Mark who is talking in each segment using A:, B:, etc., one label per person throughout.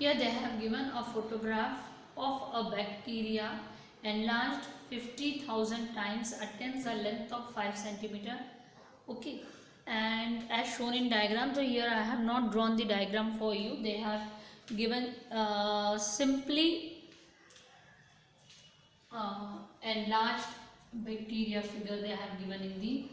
A: Here they have given a photograph of a bacteria enlarged 50,000 times, attains a length of 5 centimeter. Okay, and as shown in diagram, so here I have not drawn the diagram for you. They have given simply enlarged bacteria figure they have given in the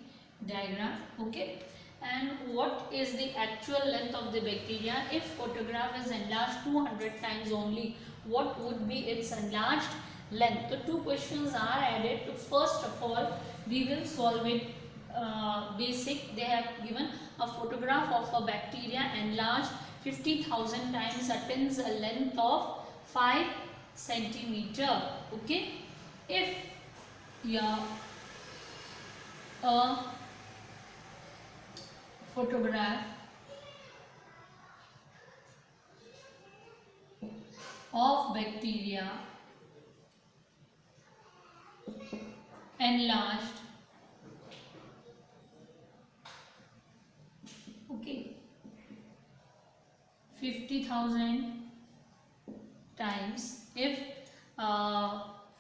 A: diagram. Okay, and what is the actual length of the bacteria? If photograph is enlarged 200 times only, what would be its enlarged length? So two questions are added. To first of all, we will solve it basic. They have given a photograph of a bacteria enlarged 50,000 times, attains a length of 5 centimeter. Okay, if a photograph of bacteria enlarged, okay, 50,000 times. If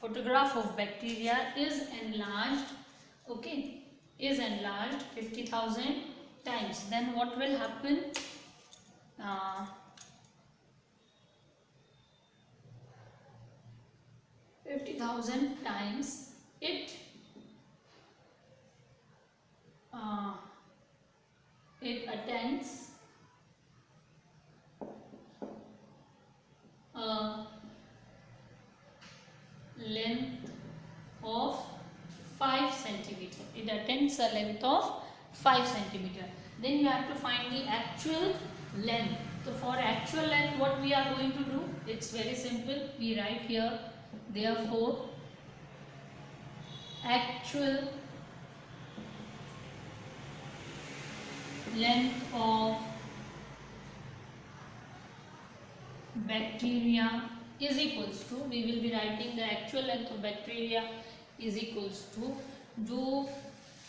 A: photograph of bacteria is enlarged, okay, is enlarged 50,000 times, then what will happen? 50,000 times, it attains a length of 5 centimeter. It attains a length of 5 centimeter. Then you have to find the actual length. So for actual length, what we are going to do? It's very simple. We write here, therefore, actual length of bacteria is equals to, we will be writing the actual length of bacteria is equals to, जो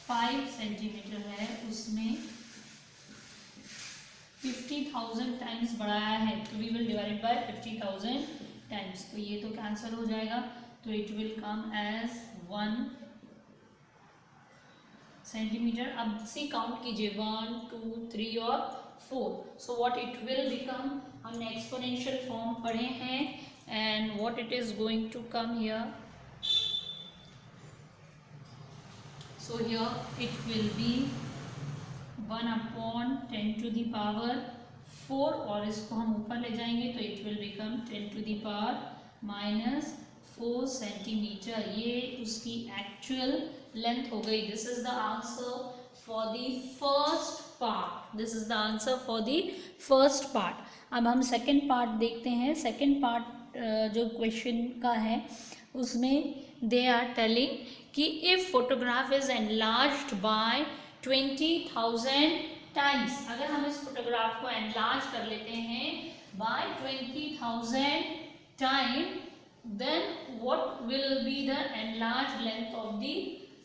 A: 5 centimetre है उसमें 50,000 times बढ़ाया है, तो we will divide by 50,000 times. तो ये तो cancel हो जाएगा, तो it will come as 1 centimetre. अब सी काउंट कीजिए 1 2 3 और 4. So what it will become, हमने एक्सपोनेंशियल फॉर्म पढ़े हैं, and what it is going to come here. So here it will be 1/10 to the power 4, और इसको हम ऊपर ले जाएंगे तो it will become 10 to the power -4 centimetre. ये उसकी एक्चुअल लेंथ हो गई. This is the answer for the first part. This is the answer for the first part. अब हम सेकेंड पार्ट देखते हैं. सेकेंड पार्ट जो क्वेश्चन का है उसमें दे आर टेलिंग कि if photograph is enlarged by 20,000 times, अगर हम इस फोटोग्राफ को एनलार्ज कर लेते हैं by 20,000 time, then what will be the enlarged length of the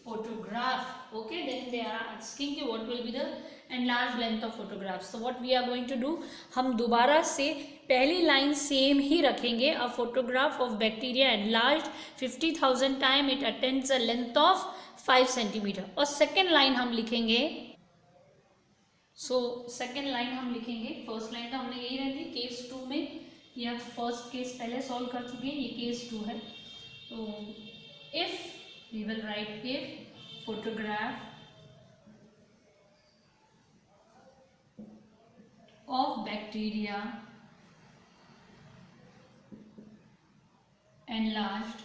A: photograph? Okay, then they are asking कि what will be the enlarged length of photograph. So what we are going to do, हम दोबारा से पहली line same ही रखेंगे. A photograph of bacteria enlarged 50,000 time, it attains a length of 5 centimeter. और second line हम लिखेंगे, second line हम लिखेंगे, फर्स्ट लाइन तो हमने यही रहती. केस 2 में या फर्स्ट केस पहले सॉल्व कर चुके हैं, ये केस 2 है. तो if we will write if photograph of bacteria enlarged,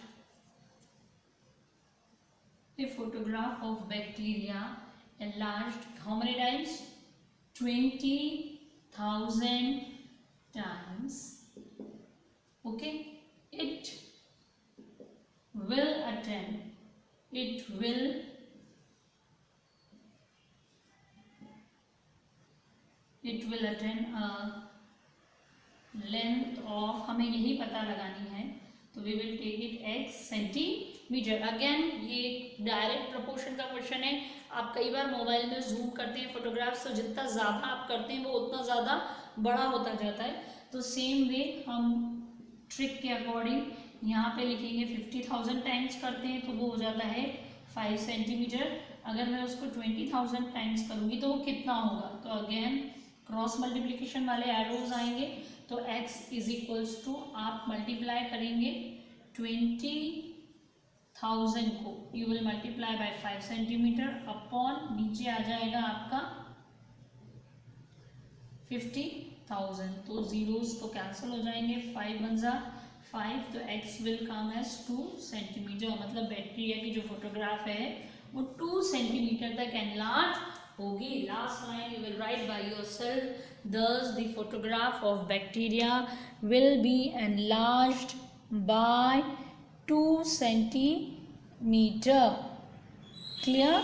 A: a photograph of bacteria enlarged how many times? 20,000 times. Okay, it will attain a length of, हमें यही पता लगानी है, तो we will take it as centimeter. Centimetre. Again ये direct proportion का question है। आप कई बार मोबाइल में जूम करते हैं फोटोग्राफ्स, तो जितना ज़्यादा आप करते हैं वो उतना ज़्यादा बड़ा होता जाता है। तो सेम वे हम ट्रिक के अकॉर्डिंग यहाँ पे लिखेंगे 50,000 टाइम्स करते हैं तो वो हो जाता है 5 सेंटीमीटर। अगर मैं उसको 20,000 टाइम्स करूँगी तो वो कितना होगा? तो अगेन क्रॉस मल्टीप्लिकेशन वाले एरोज आएंगे। तो x इज इक्वल्स टू आप मल्टीप्लाई करेंगे 20,000 को, you will multiply by 5 centimetre upon नीचे आ जाएगा आपका 50,000। तो जीरोस तो कैंसिल हो जाएंगे, 5 वन जा 5, तो x will come as 2 centimetre. मतलब बैक्टीरिया की जो फोटोग्राफ है वो 2 सेंटीमीटर तक एनलार्ज होगी। Last line you will write by yourself, thus the photograph of bacteria will be enlarged by 2 centimeter. Clear?